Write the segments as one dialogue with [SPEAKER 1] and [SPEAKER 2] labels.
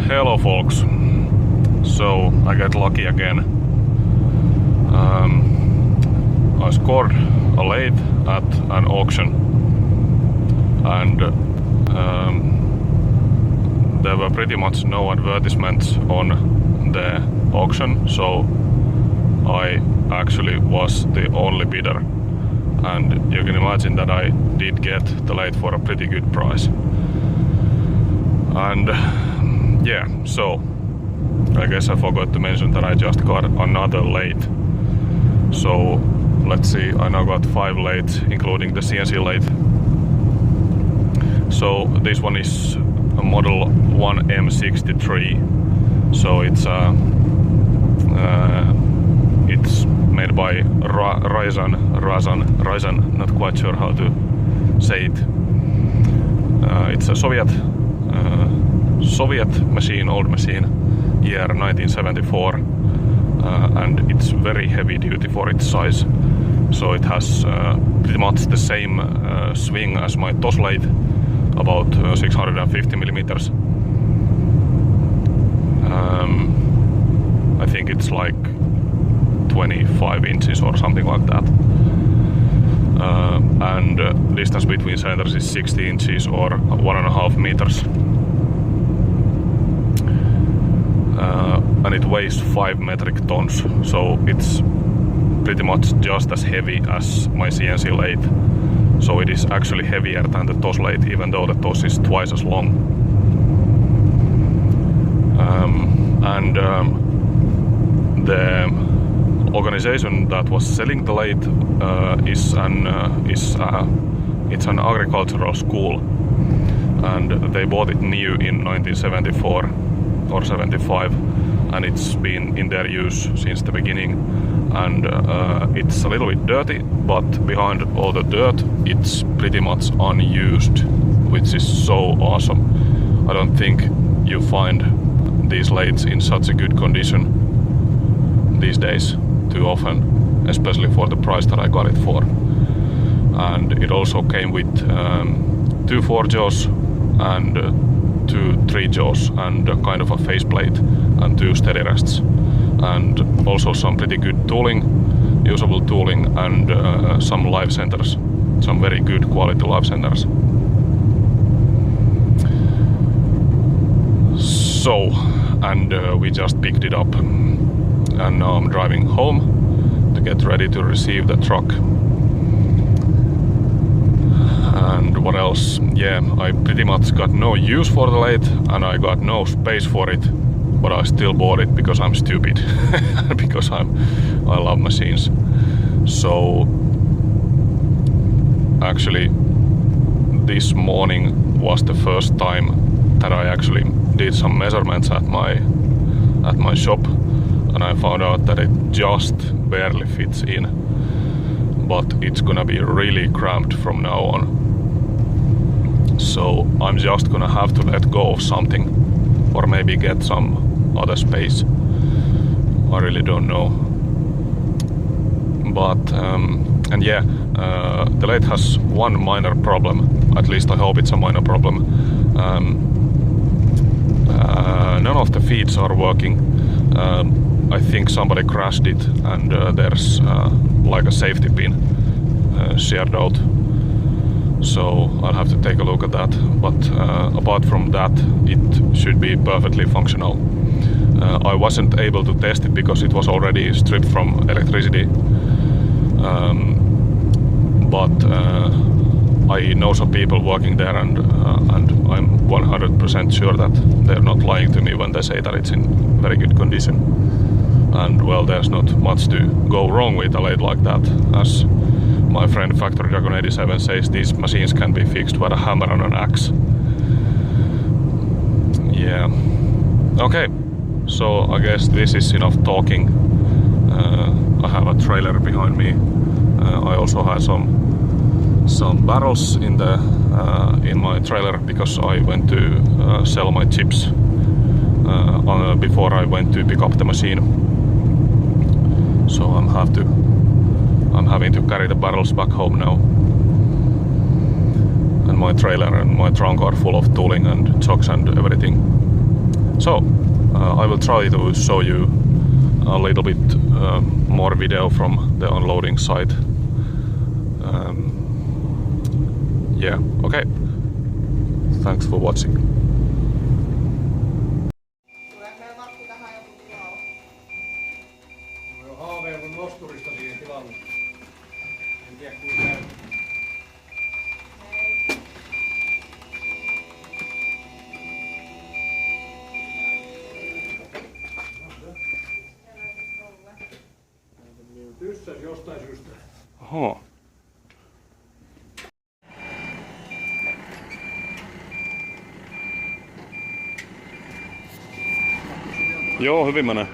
[SPEAKER 1] Hello folks, so I get lucky again. I scored a lathe at an auction, and there were pretty much no advertisements on the auction, so I actually was the only bidder, and you can imagine that I did get the lathe for a pretty good price. And yeah, so I guess I forgot to mention that I just got another lathe. So let's see, I now got 5 lathes, including the CNC lathe. So this one is a model 1M63. So it's made by Ryazan, not quite sure how to say it. It's a Soviet machine, old machine, year 1974, and it's very heavy duty for its size. So it has pretty much the same swing as my TOS lathe, about 650 millimeters. I think it's like 25 inches or something like that. And distance between centers is 60 inches or 1.5 meters. And it weighs 5 metric tons, so it's pretty much just as heavy as my CNC lathe. So it is actually heavier than the TOS lathe, even though the TOS is twice as long. The organization that was selling the lathe it's an agricultural school, and they bought it new in 1974 or 75, and it's been in their use since the beginning. And it's a little bit dirty, but behind all the dirt it's pretty much unused, which is so awesome. I don't think you find these lathes in such a good condition these days too often, especially for the price that I got it for. And it also came with 2 4 jaws and 2 3 jaws and kind of a faceplate and 2 steady rests, and also some pretty good tooling, usable tooling, and some live centers, some very good quality live centers. So, and we just picked it up, and now I'm driving home to get ready to receive the truck. And what else? Yeah, I pretty much got no use for the lathe, and I got no space for it, but I still bought it because I'm stupid. Because I love machines. So actually this morning was the first time that I actually did some measurements at my shop, and I found out that it just barely fits in, but it's gonna be really cramped from now on. So I'm just gonna have to let go of something, or maybe get some other space. I really don't know. But and yeah, the lathe has one minor problem. At least I hope it's a minor problem. None of the feeds are working. I think somebody crashed it, and there's like a safety pin sheared out. So I'll have to take a look at that. But apart from that, it should be perfectly functional. I wasn't able to test it because it was already stripped from electricity. But I know some people working there, and I'm 100% sure that they're not lying to me when they say that it's in very good condition. And well, there's not much to go wrong with a lathe like that. As my friend Factory Dragon 87 says, these machines can be fixed with a hammer and an axe. Yeah. Okay, so I guess this is enough talking. I have a trailer behind me. I also had some barrels in my trailer because I went to sell my chips before I went to pick up the machine. So I'm having to carry the barrels back home now. And my trailer and my trunk are full of tooling and chocks and everything. So I will try to show you a little bit more video from the unloading site. Yeah, okay. Thanks for watching.
[SPEAKER 2] Haaveilun nosturista siihen tilalle. En tiedä kuinka käy. Tyssäs jostain syystä.
[SPEAKER 1] Oho. Joo, hyvin menee.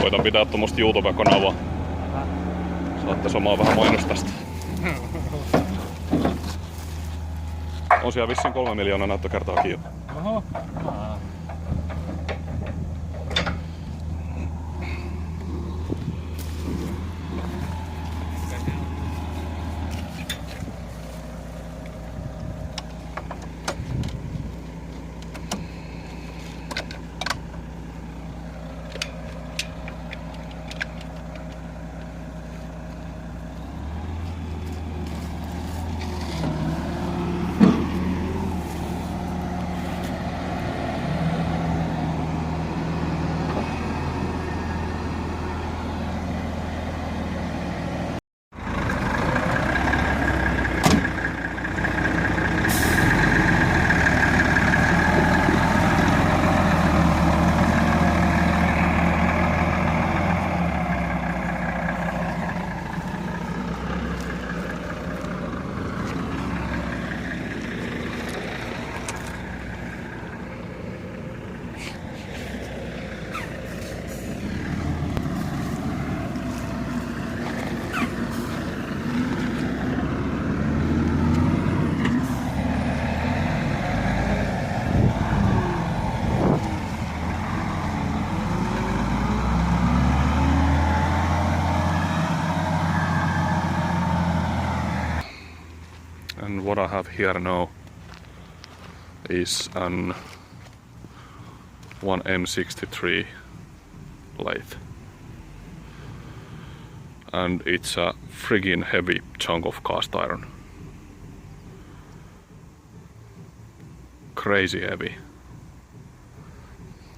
[SPEAKER 1] Koitan pitää tuommoista YouTube-kanavaa. Saatte samaa vähän mainostasta. On siellä vissiin 3 miljoonaa näyttökertaakin jo.
[SPEAKER 2] Oho.
[SPEAKER 1] And what I have here now is an 1M63 lathe. And it's a friggin' heavy chunk of cast iron. Crazy heavy.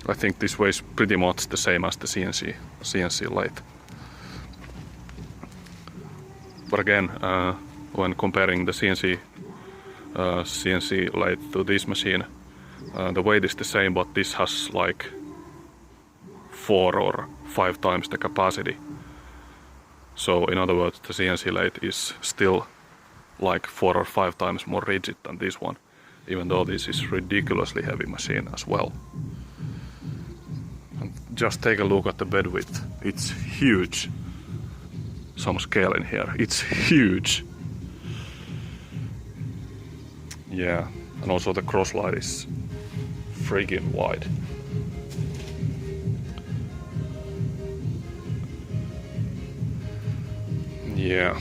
[SPEAKER 1] I think this weighs pretty much the same as the CNC lathe. But again, when comparing the CNC lathe to this machine, the weight is the same, but this has like 4 or 5 times the capacity. So in other words, the CNC lathe is still like 4 or 5 times more rigid than this one, even though this is ridiculously heavy machine as well. And just take a look at the bed width. It's huge. Some scale in here. It's huge. Yeah, and also the crosslight is friggin' wide. Yeah.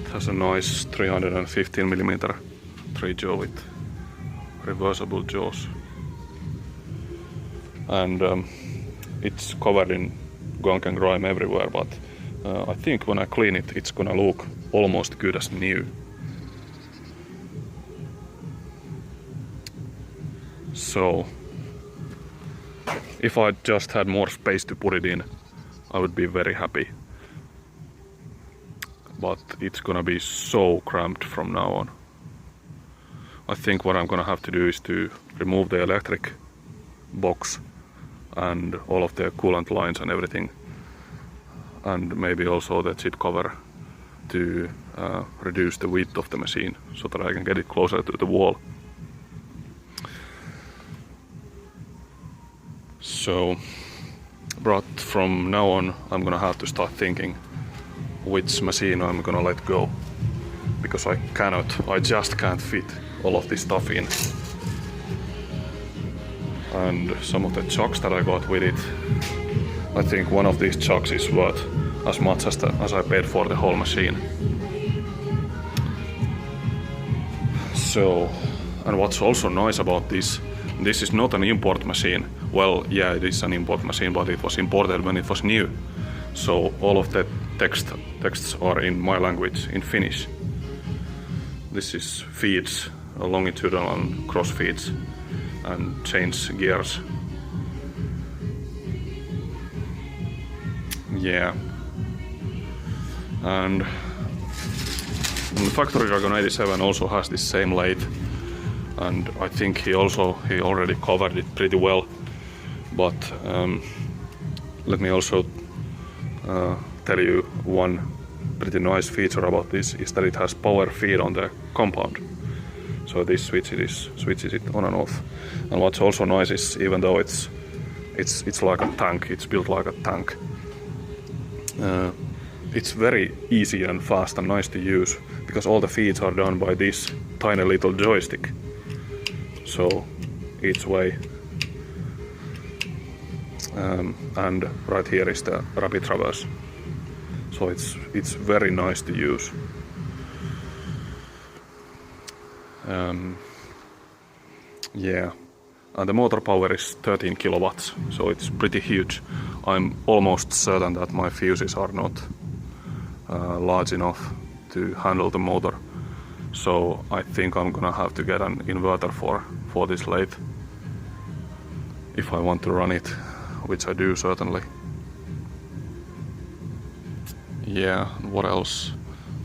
[SPEAKER 1] It has a nice 315mm 3 jaw with reversible jaws. And it's covered in gunk and grime everywhere, but I think when I clean it, it's gonna look almost good as new. So if I just had more space to put it in, I would be very happy. But it's gonna be so cramped from now on. I think what I'm gonna have to do is to remove the electric box and all of the coolant lines and everything, and maybe also the seat cover to reduce the width of the machine so that I can get it closer to the wall. So, but from now on I'm gonna have to start thinking which machine I'm gonna let go, because I just can't fit all of this stuff in. And some of the chocks that I got with it, I think one of these chocks is worth as much as I paid for the whole machine. So, and what's also nice about this is not an import machine. Well, yeah, it is an import machine, but it was imported when it was new. So all of the texts are in my language, in Finnish. This is feeds, longitudinal and cross feeds, and change gears. Yeah. And the factory Dragon 87 also has this same lathe, and I think he already covered it pretty well. But let me also tell you one pretty nice feature about this is that it has power feed on the compound. So this switches it on and off. And what's also nice is, even though it's like a tank, it's built like a tank, it's very easy and fast and nice to use, because all the feeds are done by this tiny little joystick. So each way. And right here is the rapid traverse. So it's very nice to use. Yeah, and the motor power is 13 kilowatts, so it's pretty huge. I'm almost certain that my fuses are not large enough to handle the motor, so I think I'm gonna have to get an inverter for this lathe if I want to run it, which I do certainly. Yeah, what else?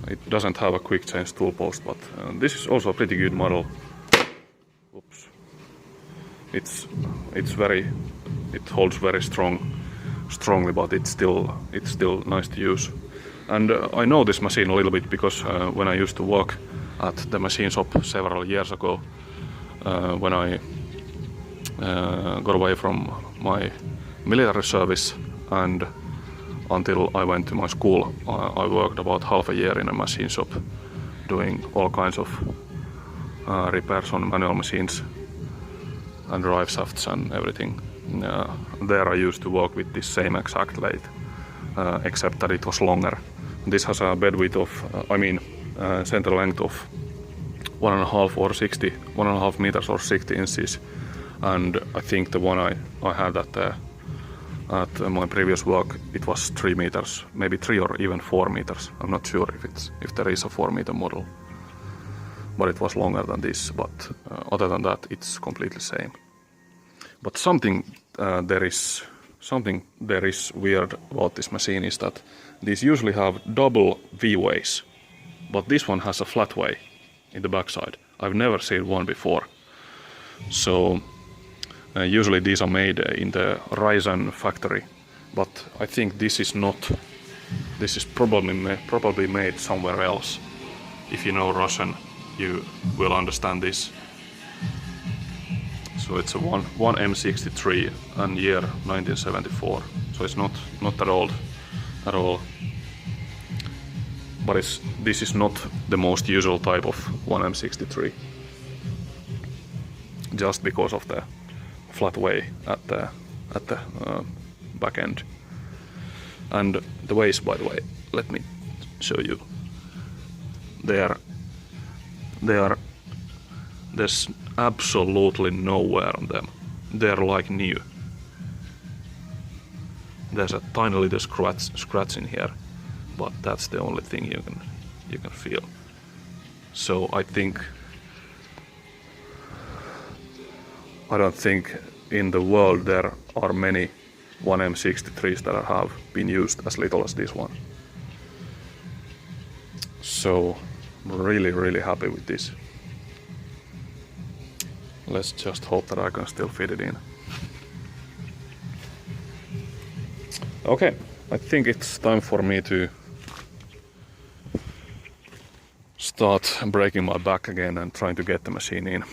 [SPEAKER 1] It doesn't have a quick change tool post, but this is also a pretty good model. Oops. It holds very strongly, but it's still nice to use. And I know this machine a little bit because when I used to work at the machine shop several years ago, when I got away from my military service and until I went to my school, I worked about half a year in a machine shop doing all kinds of repairs on manual machines and drive shafts and everything. There I used to work with this same exact lathe, except that it was longer. This has a bed width of, center length of 1.5 meters or 60 inches. And I think the one I had at my previous work, it was 3 meters, maybe 3 or even 4 meters. I'm not sure if there is a 4-meter model, but it was longer than this. But other than that, it's completely same. But something there is weird about this machine is that these usually have double V-ways, but this one has a flat way in the backside. I've never seen one before. So usually these are made in the Ryzen factory, but I think this is not. This is probably made somewhere else. If you know Russian, you will understand this. So it's a one M63 and year 1974. So it's not that old at all. But this is not the most usual type of 1M63. Just because of the flat way at the back end. And the ways, by the way, let me show you. They are There's absolutely no wear on them. They're like new. There's a tiny little scratch in here, but that's the only thing you can feel. So I don't think in the world there are many 1M63s that have been used as little as this one. So really happy with this. Let's just hope that I can still fit it in. Okay, I think it's time for me to start breaking my back again and trying to get the machine in.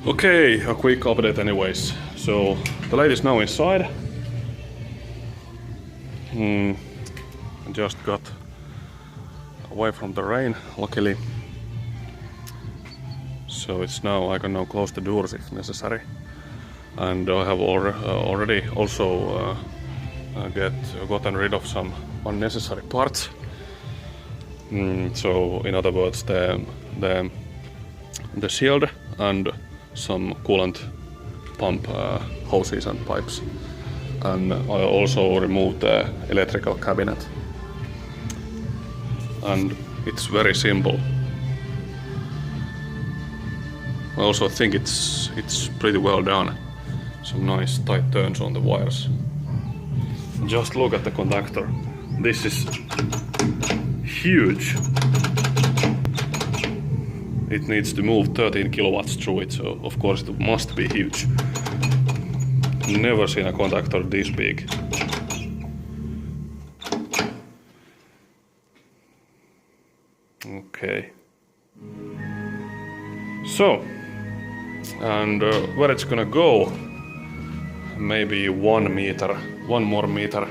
[SPEAKER 1] Okay, a quick update anyways. So the lathe is now inside. I just got away from the rain, luckily. So it's now, I can now close the doors if necessary. And I have already also gotten rid of some unnecessary parts. So in other words, the shield and some coolant pump hoses and pipes, and I also removed the electrical cabinet, and it's very simple. I also think it's pretty well done. Some nice tight turns on the wires. Just look at the conductor. This is huge. It needs to move 13 kilowatts through it, so of course it must be huge. Never seen a conductor this big. Okay. So, and where it's gonna go? Maybe 1 meter, 1 more meter.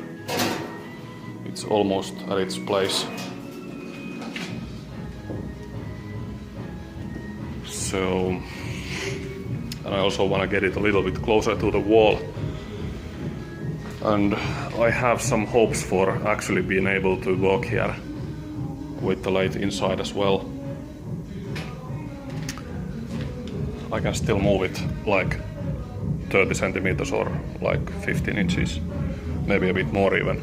[SPEAKER 1] It's almost at its place. So, and I also want to get it a little bit closer to the wall. And I have some hopes for actually being able to walk here with the lathe inside as well. I can still move it like 30 centimeters or like 15 inches, maybe a bit more even.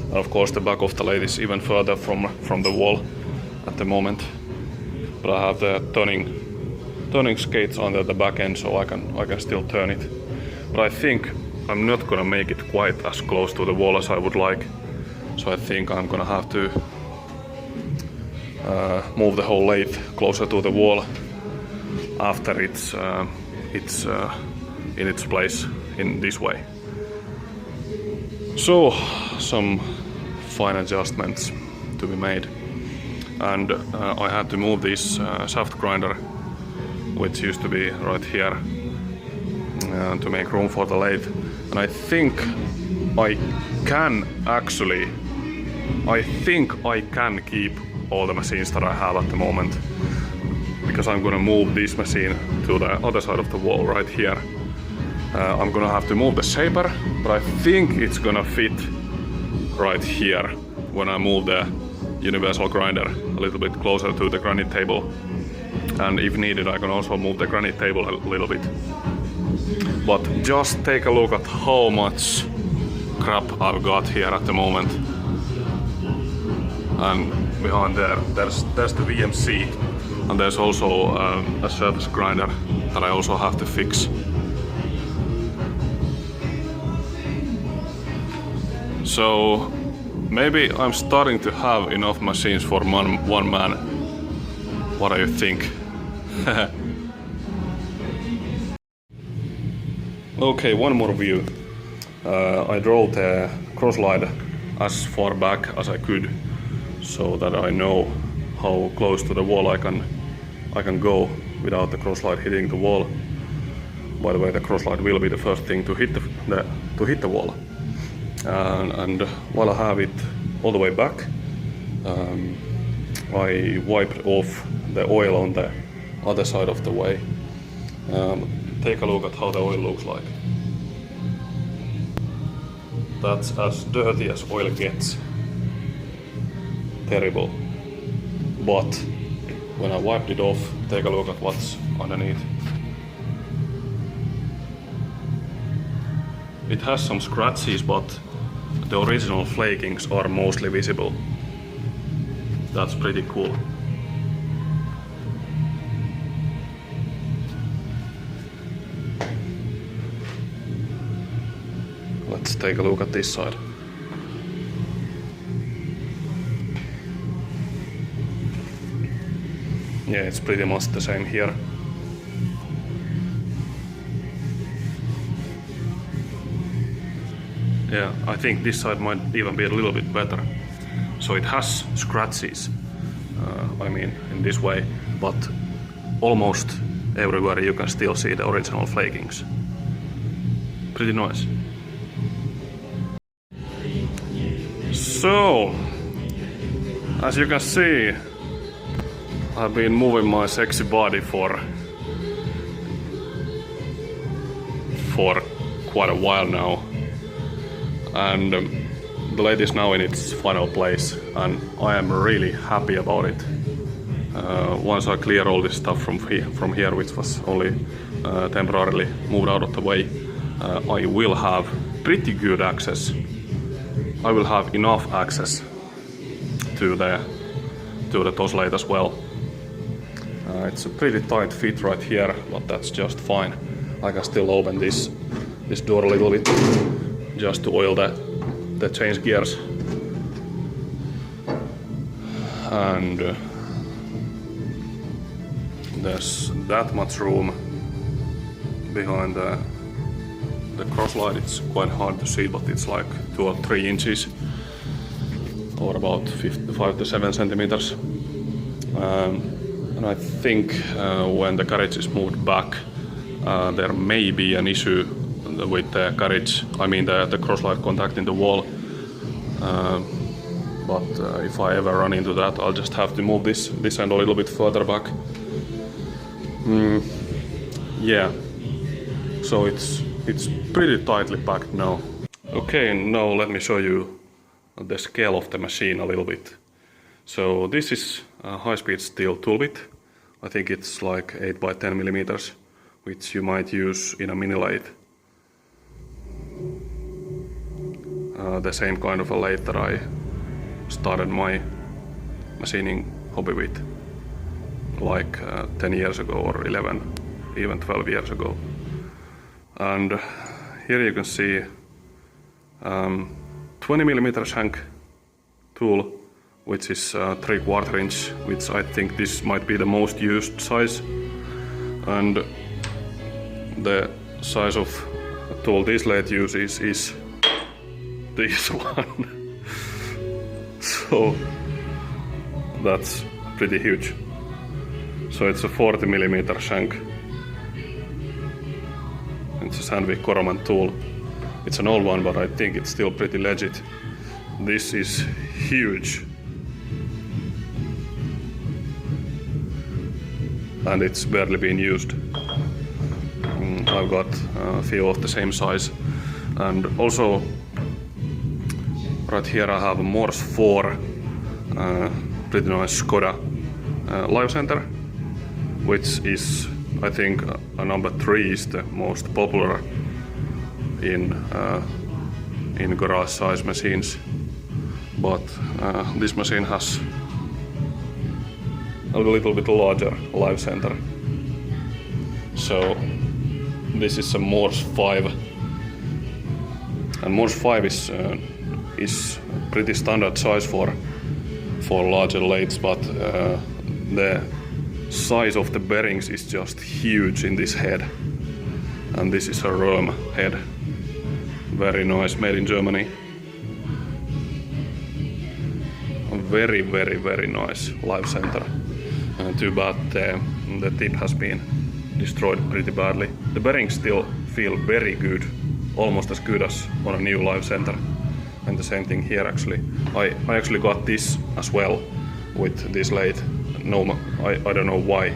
[SPEAKER 1] And of course the back of the lathe is even further from the wall at the moment. But I have the turning skates under the back end, so I can still turn it. But I think I'm not gonna make it quite as close to the wall as I would like. So I think I'm gonna have to move the whole lathe closer to the wall after it's in its place in this way. So some fine adjustments to be made. And I had to move this shaft grinder, which used to be right here, to make room for the lathe. And I think I can keep all the machines that I have at the moment, because I'm gonna move this machine to the other side of the wall right here. I'm gonna have to move the shaper, but I think it's gonna fit right here when I move the universal grinder a little bit closer to the granite table. And if needed, I can also move the granite table a little bit. But just take a look at how much crap I've got here at the moment. And behind there's the VMC, and there's also a surface grinder that I also have to fix. So maybe I'm starting to have enough machines for one man. What do you think? Okay, one more view. I drove the Crosslight as far back as I could, so that I know how close to the wall I can go without the crosslight hitting the wall. By the way, the crosslight will be the first thing to hit the wall. And while I have it all the way back, I wiped off the oil on the other side of the way. Take a look at how the oil looks like. That's as dirty as oil gets. Terrible. But when I wiped it off, take a look at what's underneath. It has some scratches, but the original flakings are mostly visible. That's pretty cool. Let's take a look at this side. Yeah, it's pretty much the same here. Yeah, I think this side might even be a little bit better. So it has scratches, I mean, in this way, but almost everywhere you can still see the original flakings. Pretty nice. So, as you can see, I've been moving my sexy body for quite a while now, and the lathe is now in its final place, and I am really happy about it. Once I clear all this stuff from here, which was only temporarily moved out of the way, I will have pretty good access. I will have enough access to the TOS lathe as well. It's a pretty tight fit right here, but that's just fine. I can still open this door a little bit just to oil the change gears. And there's that much room behind the crosslight. It's quite hard to see, but it's like 2 or 3 inches, or about 5 to 7 centimeters. And I think when the carriage is moved back, there may be an issue with the carriage, I mean the crosslight contacting the wall. But if I ever run into that, I'll just have to move this end a little bit further back. Yeah, so it's pretty tightly packed now. Okay, now let me show you the scale of the machine a little bit. So this is a high-speed steel tool bit. I think it's like 8 by 10 millimeters, which you might use in a mini lathe. The same kind of a lathe that I started my machining hobby with, like 10 years ago or 11, even 12 years ago. And here you can see 20 millimeter shank tool, which is 3/4 inch, which I think this might be the most used size. And the size of tool this lathe uses is this one. So that's pretty huge. So it's a 40 millimeter shank. It's a Sandvik Koroman tool. It's an old one, but I think it's still pretty legit. This is huge. And it's barely been used. I've got a few of the same size. And also, right here I have a Morse 4, pretty nice Skoda live center, which is, I think, a number 3 is the most popular in garage size machines. But this machine has a little bit larger live center. So this is a Morse 5, and Morse 5 is pretty standard size for larger lathes, but the size of the bearings is just huge in this head. And this is a Röhm head, very nice, made in Germany. very nice live center. Too bad the tip has been destroyed pretty badly. The bearings still feel very good, almost as good as on a new live center. And the same thing here actually. I actually got this as well with this lathe. No, I don't know why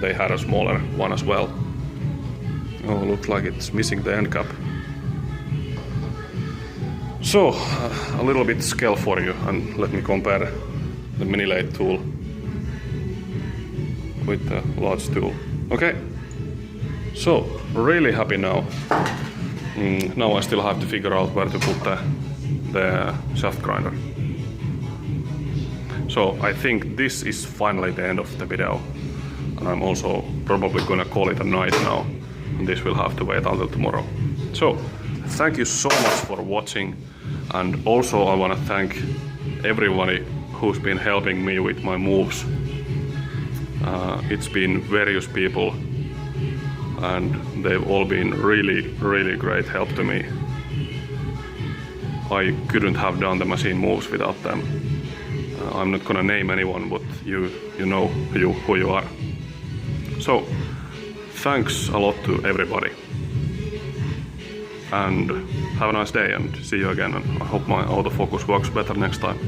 [SPEAKER 1] they had a smaller one as well. Oh, looks like it's missing the end cap. So, a little bit scale for you, and let me compare the mini lathe tool with the large tool. Okay, so really happy now. Now I still have to figure out where to put the shaft grinder. So I think this is finally the end of the video, and I'm also probably gonna call it a night now, and this will have to wait until tomorrow. So thank you so much for watching, and also I want to thank everybody who's been helping me with my moves. It's been various people, and they've all been really great help to me. I couldn't have done the machine moves without them. I'm not gonna name anyone, but you know who you are. So thanks a lot to everybody, and have a nice day, and see you again, and I hope my autofocus works better next time.